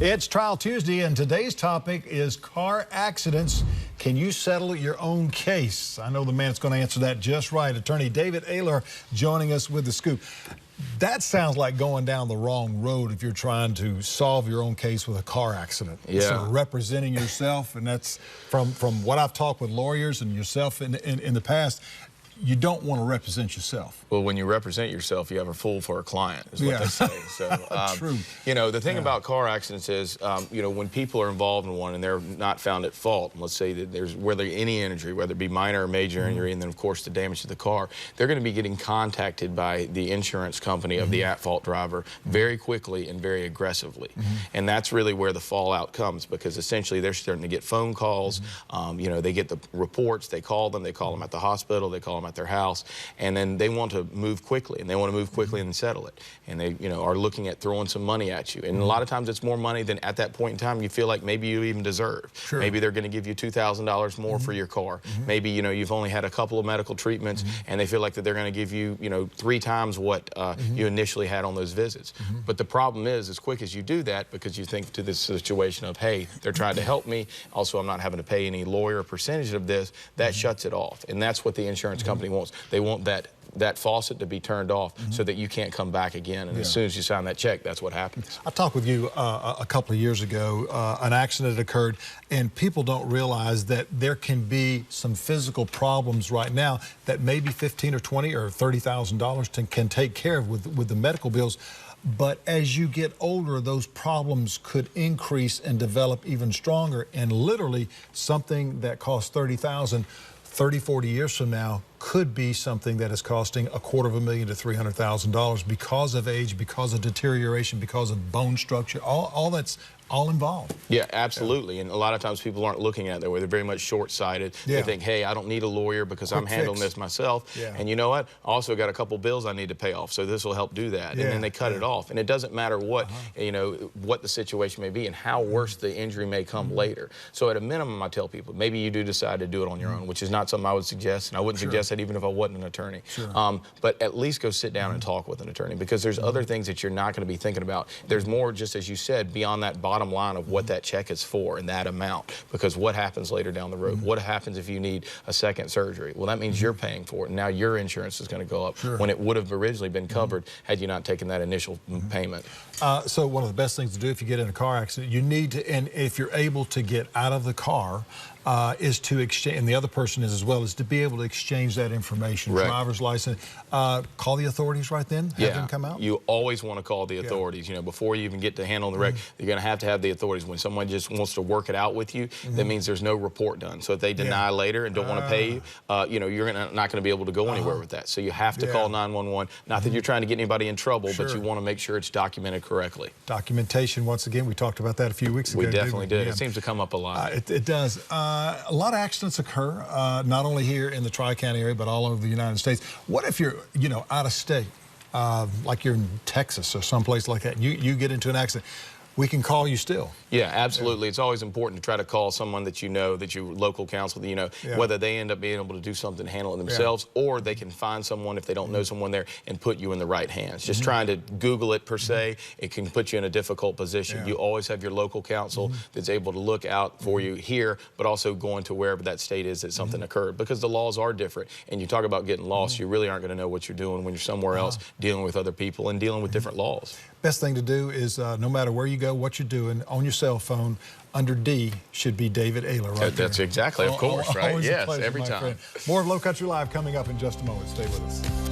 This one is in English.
It's Trial Tuesday, and today's topic is car accidents. Can you settle your own case? I know the man that's going to answer that just right. Attorney David Ayler joining us with the scoop. That sounds like going down the wrong road if you're trying to solve your own case with a car accident. Yeah. So representing yourself, and that's from what I've talked with lawyers and yourself in the past, you don't want to represent yourself. Well, when you represent yourself, you have a fool for a client, is what they say. So, True. You know, the thing about car accidents is, you know, when people are involved in one and they're not found at fault, let's say that there's whether any injury, whether it be minor or major injury, and then, of course, the damage to the car, they're going to be getting contacted by the insurance company of the at-fault driver very quickly and very aggressively. And that's really where the fallout comes, because essentially they're starting to get phone calls. You know, they get the reports, they call them at the hospital, they call them at their house, and then they want to move quickly, and they want to move quickly and settle it. And they, you know, are looking at throwing some money at you. And a lot of times it's more money than at that point in time you feel like maybe you even deserve. Sure. Maybe they're going to give you $2,000 more for your car. Maybe, you know, you've only had a couple of medical treatments, and they feel like that they're going to give you, you know, 3 times what you initially had on those visits. But the problem is, as quick as you do that, because you think to this situation of, hey, they're trying to help me, also I'm not having to pay any lawyer percentage of this, that shuts it off. And that's what the insurance company wants. They want that faucet to be turned off so that you can't come back again. And as soon as you sign that check, that's what happens. I talked with you a couple of years ago. An accident occurred, and people don't realize that there can be some physical problems right now that maybe $15,000 or $20,000 or $30,000 can take care of with the medical bills. But as you get older, those problems could increase and develop even stronger. And literally, something that costs $30,000 30, 40 years from now could be something that is costing $250,000 to $300,000 because of age, because of deterioration, because of bone structure, all that's all involved. Yeah, absolutely. Yeah. And a lot of times people aren't looking at it that way. They're very much short-sighted. They think, hey, I don't need a lawyer because I'm handling this myself. And you know what? I also got a couple bills I need to pay off, so this will help do that. And then they cut it off. And it doesn't matter what, you know, what the situation may be and how worse the injury may come later. So at a minimum, I tell people, maybe you do decide to do it on your own, which is not something I would suggest, and I wouldn't suggest that even if I wasn't an attorney. But at least go sit down and talk with an attorney, because there's other things that you're not going to be thinking about. There's more, just as you said, beyond that bottom line of what that check is for and that amount, because what happens later down the road? What happens if you need a second surgery? Well, that means you're paying for it, and now your insurance is going to go up when it would have originally been covered had you not taken that initial payment. So one of the best things to do if you get in a car accident, you need to, and if you're able to get out of the car, is to exchange, and the other person is as well, is to be able to exchange that information. Driver's license. Call the authorities right then, have them come out? You always want to call the authorities. You know, before you even get to handle the wreck, you're going to have the authorities. When someone just wants to work it out with you, that means there's no report done. So if they deny later and don't want to pay you, you know, you're not going to be able to go anywhere with that. So you have to call 911. Not that you're trying to get anybody in trouble, but you want to make sure it's documented correctly. Documentation, once again, we talked about that a few weeks ago. We definitely did. It seems to come up a lot. It does. A lot of accidents occur, not only here in the Tri-County area, but all over the United States. What if you're, you know, out of state, like you're in Texas or someplace like that, you get into an accident? We can call you still. Yeah, absolutely. It's always important to try to call someone that you know, that your local counsel, that you know, whether they end up being able to do something to handle it themselves, or they can find someone if they don't know someone there and put you in the right hands. Just trying to Google it per se, it can put you in a difficult position. You always have your local counsel that's able to look out for you here, but also going to wherever that state is that something occurred, because the laws are different. And you talk about getting lost, you really aren't going to know what you're doing when you're somewhere else, dealing with other people and dealing with different laws. Best thing to do is, no matter where you go, what you're doing, on your cell phone, under D should be David Ayler right there. That's exactly, of course, right? Yes, every time. More of Low Country Live coming up in just a moment. Stay with us.